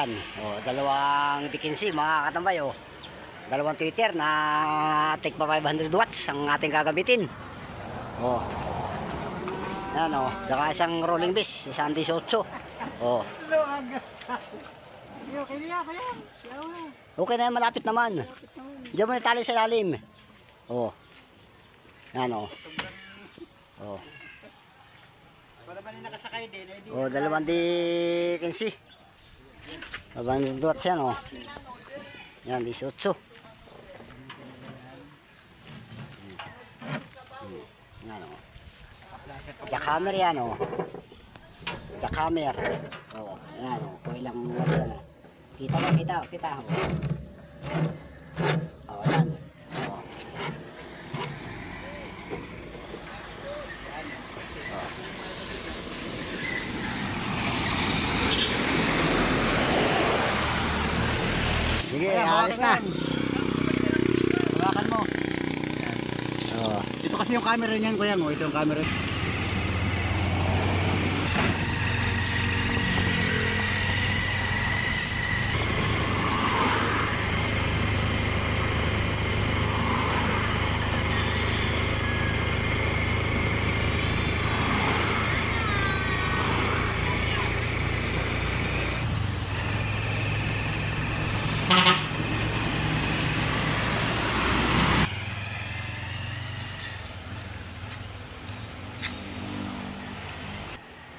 yan. Oh, dalawang D15 mga katambay. Oh. Dalawang tweeter na take pa 500 watts ang ating gagamitin. Oh. Yan oh. Saka isang rolling base, isang 18. Oh. Okay na yan, malapit naman. Diyan mo natali sa lalim. Oh. Yan oh. Oh. Oh, dalawang D15. 500 watts yan oh. Yan, 18. Yan oh. Jackhammer yan oh. Jackhammer. Oh, yan oh. Kung ilang watts yan oh. Kita mo, kita oh. Oh, yan. Oh. Sige, alis na. Hawakan mo. Oh. Ito kasi yung camera niyan, kuya mo. Ito yung camera.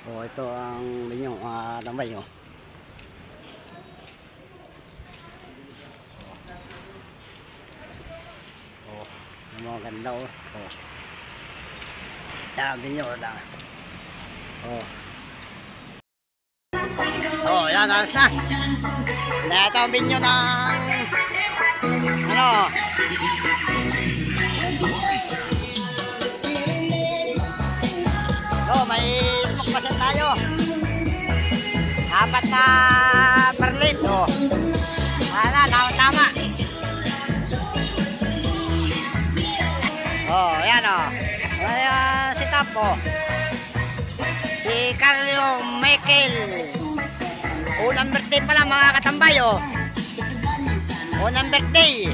Oh, ito ang menu, tambay oh. Oh, yung mga ganda oh. Oh. Dami nyo na. Oh. Oh, yan, alas na. Na ito ang menu ng ano. Oh, may pasan tayo. 4 na perlit oh. Tama. Oh, yan oh. Si Tapo. Si Carlo Michael. Unang birthday pala mga katambay oh. Unang birthday.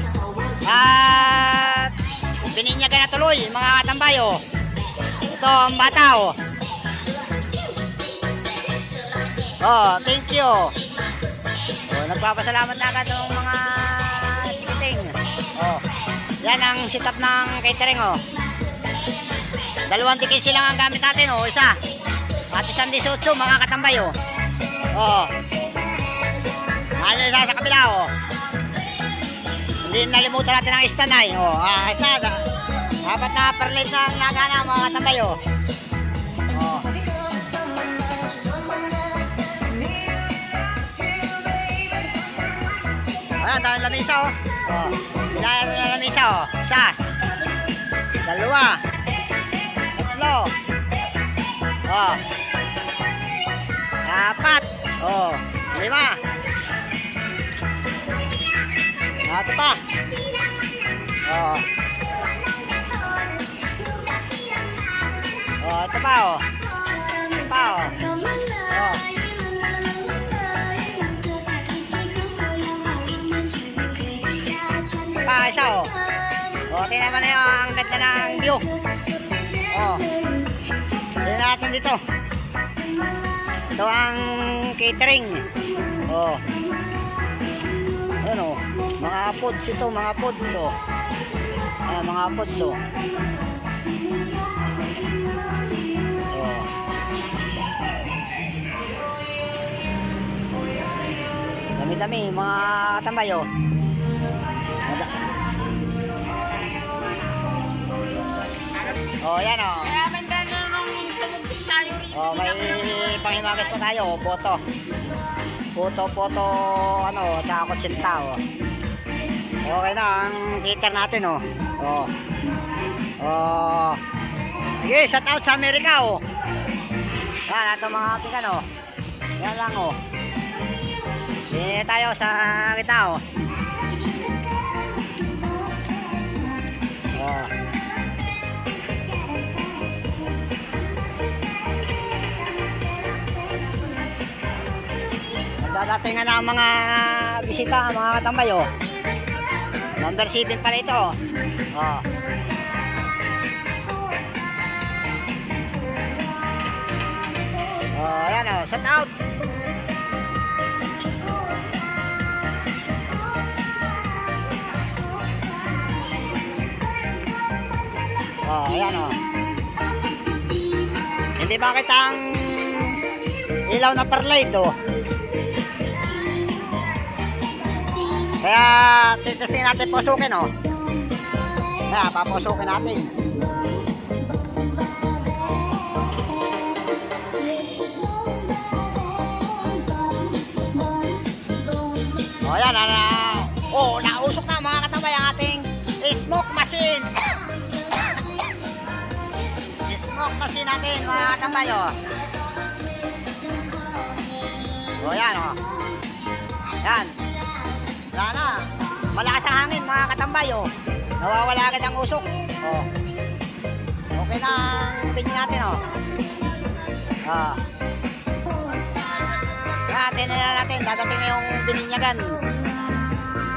At bininyagan na tuloy mga katambay oh. Ito ang bata oh. Oh, thank you. Oh, nagpapasalamat na agad ng mga ticketing. Oh. Yan ang setup ng catering oh. Dalawang tickets lang ang gamit natin oh, isa. At isang 18 mga katambay oh. Oh. Ano isa sa kabila oh. Hindi nalimutan natin ang istanay oh. Stand. 4 na perlit na nagana mga katambay oh. Oh. Ayan, dahil lamisa oh. Oh. Dahil lamisa oh. 1, 2, 3, oh. 4, oh. 5. Ito pa. Oh. Oh, ito pa oh. Ito pa oh. Oh. Isa oh. Oh, tingnan mo na yung ang ganda ng view. Oh. Tingnan natin dito. Ito ang catering. Oh. Ano? Mga foods ito, mga foods oh. Mga foods oh. Oh. Dami-dami mga katambay oh. Oh, yan oh. Oh, may pangimagas pa tayo, photo. Photo, ano, sa kutsinta oh. Okay na ang cater natin oh. Oh. Oh. Sige, shout out sa Amerika oh. Yan, ito mga ating ano. Yan lang oh. Hindi tayo sa kita oh. Oh. Dadating dadating na ang mga bisita, mga katambay, oh. Number 7 pala ito, oh. Oh, ayan, oh, shout out. Oh, ayan, oh. Hindi makita ang ilaw na perlite, oh. Kaya titesting natin, pusukin, oh. Kaya papusukin natin. O yan, nausok na mga katambay ang ating smoke machine. Smoke machine natin mga katambay, o. O yan, o. Yan. Sana, malakas ang hangin mga katambay, o. Nawawala agad ang usok. O. Okay na ang pinyo natin, o. Tinila natin, dadating na yung bininyagan.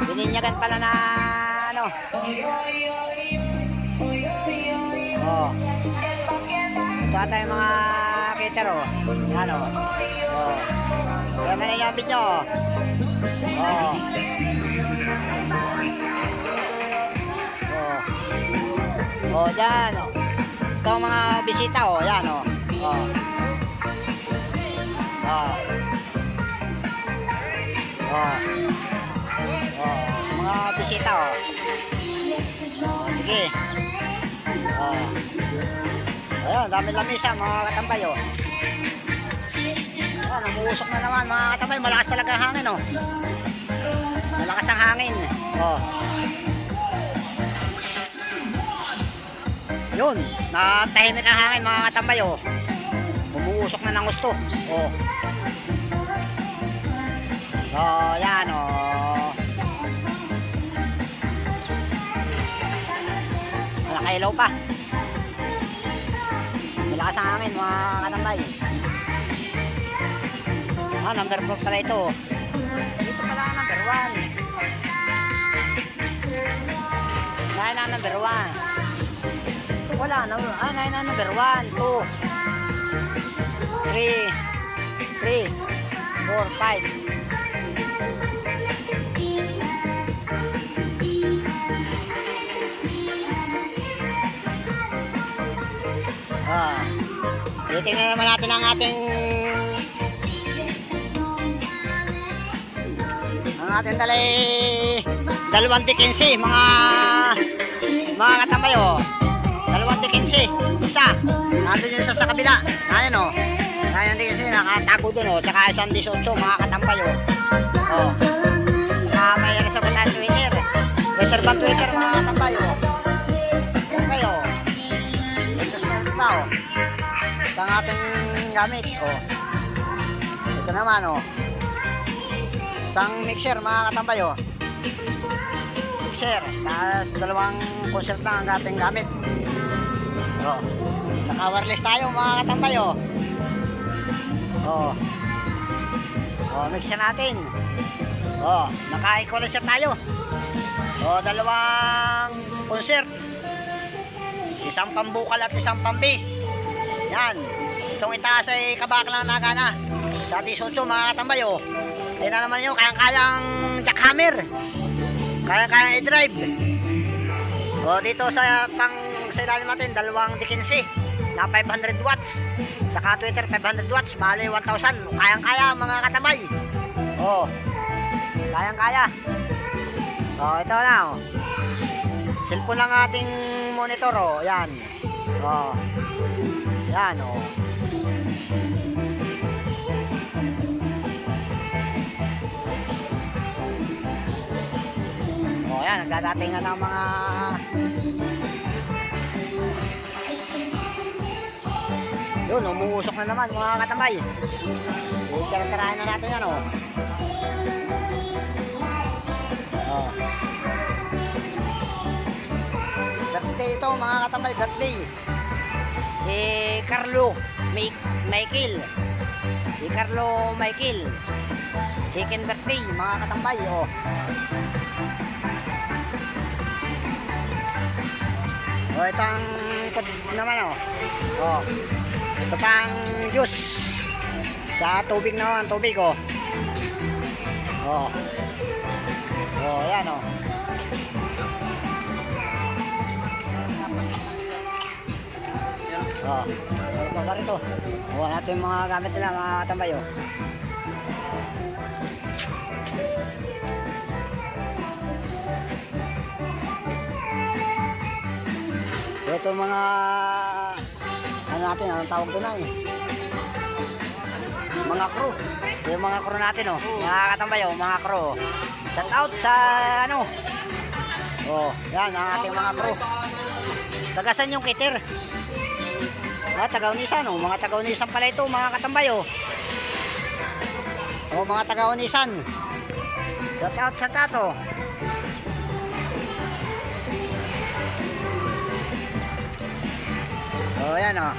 Bininyagan pala na ano. Oh. Ito ata yung mga cater, oh. Ano. Oh. Kaya man yung video. Oh. Oh. Oh, dyan, oh. Ito ang mga bisita, oh. Yan, oh. Oh. Oh. Oh. Oh, mga bisita, oh. Sige. Oh. Ayun, dami lamisa mga katambay, oh. Oh, namuusok na naman mga katambay, malakas talaga ang hangin, oh. Malakas ang hangin. Oh. Yun, natahimik ang hangin mga katambay, oh. Umuusok na ng gusto. Oh. Oh, yan, oh. Malakailaw pa. Malakas ang hangin, mga katambay. Ah, number 4 pala ito. Dito pala ang number 1. Nahin na number 1. Wala na. Ah, nahin na number 1, 2, 3, 4, 5. Titingnan naman natin ang ating dalawang dikinsi mga katambay, oh. Dalawang dikinsi, isa nandun yung isa sa kabila, ayan, oh. Ayan dikinsi, nakatago dun, oh. Tsaka isang 18 mga katambay, oh. Oh. May reserva Twitter, Twitter mga katambay, oh. Okay, oh. Ito sa ito, oh. Ito ang ating gamit, oh. Ito naman, oh. Isang mixer mga katambay, oh. Mixer, tapos dalawang concert lang ang ating gamit. Oh. Naka-wireless tayo mga katambay, oh. Oh. Oh, mixer natin. Oh, naka-equalizer tayo. Oh, dalawang concert. Isang pambukal at isang pambis. Yan. Itong itaas ay kabaklang nagana. Sa 18 mga katambay, oh. Tingnan naman nyo, kayang-kayang jackhammer. Kayang-kayang i-drive. O, dito sa ilalim natin, dalawang dikinsi na 500 watts. Saka Twitter 500 watts, bali 1,000. Kayang-kaya mga katambay. O, kayang-kaya. O, ito na, o. Cellphone lang ating monitor, o. Yan. O. Yan, o. Ayan, nagdadating na ng mga yun, umuusok na naman mga katambay. Tira-tirahin na natin yan, oh. Oh. Birthday ito mga katambay, birthday. Si Carlo Michael. Si Carlo Michael. Second birthday, mga katambay, oh. Oh, ito ang naman, oh. Oh. Ito pang juice. Sa tubig naman, tubig, oh. Oh. Oh, yan, oh. Oh. Ano pa ba rito? Huwag natin yung mga gamit nila, mga katambay, oh. Ito mga ano natin, anong tawag doon na eh, mga crew. Yung mga crew natin, oh, mga katambay, oh, mga crew. Shout out sa ano, oh, yan ang ating mga crew. Tagasan yung Kitir, taga-Unisan, oh, mga taga-Unisan pala ito, mga katambay, oh. Oh, mga taga-Unisan. Shout out, oh. Oh, yan, oh.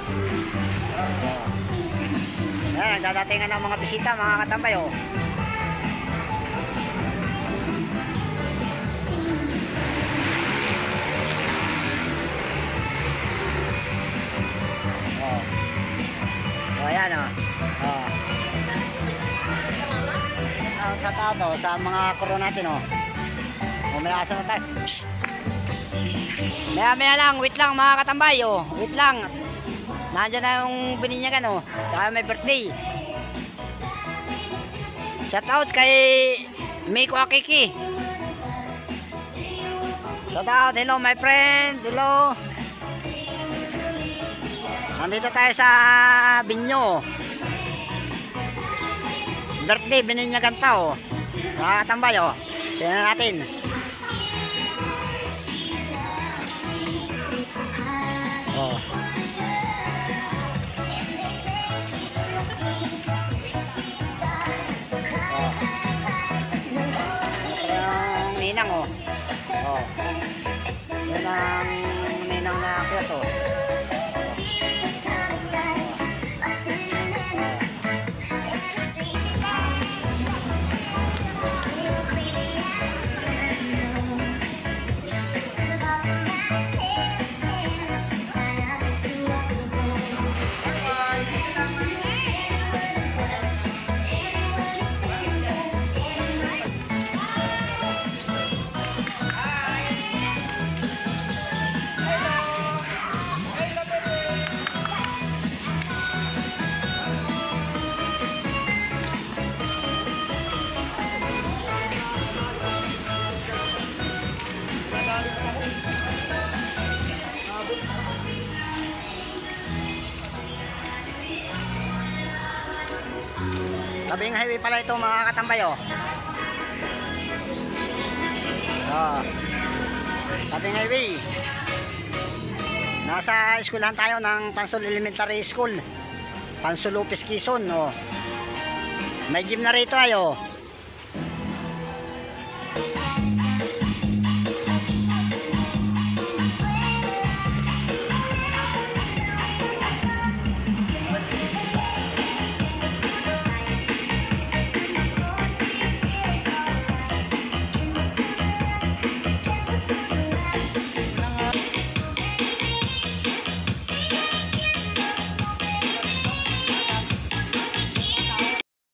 Yan, nagdadatingan ng mga bisita, mga katambay, oh. Oh. Oh, yan, oh. Oh. Sa tao to, sa mga crew natin, oh. Oh, may asa na tayo. Psst. Maya lang, wait lang mga katambay, oh. Wait lang. Nandiyan na yung bininyagan, oh. Saka may birthday. Shout out kay Miko Akiki. Shout out, hello my friend, hello. Nandito tayo sa Binyo. Birthday, bininyagan pa, oh. Mga katambay, oh. Tingnan natin. Oh. Yung ninang, oh. Oh. Yan ang ninang na kiyot, oh. Tabing highway pala ito, mga katambay, oh. Oh. Tabing highway. Nasa eskwelahan tayo ng Pansol Elementary School, Pansol Lopez, Quezon, oh. May gym na rito, ayo.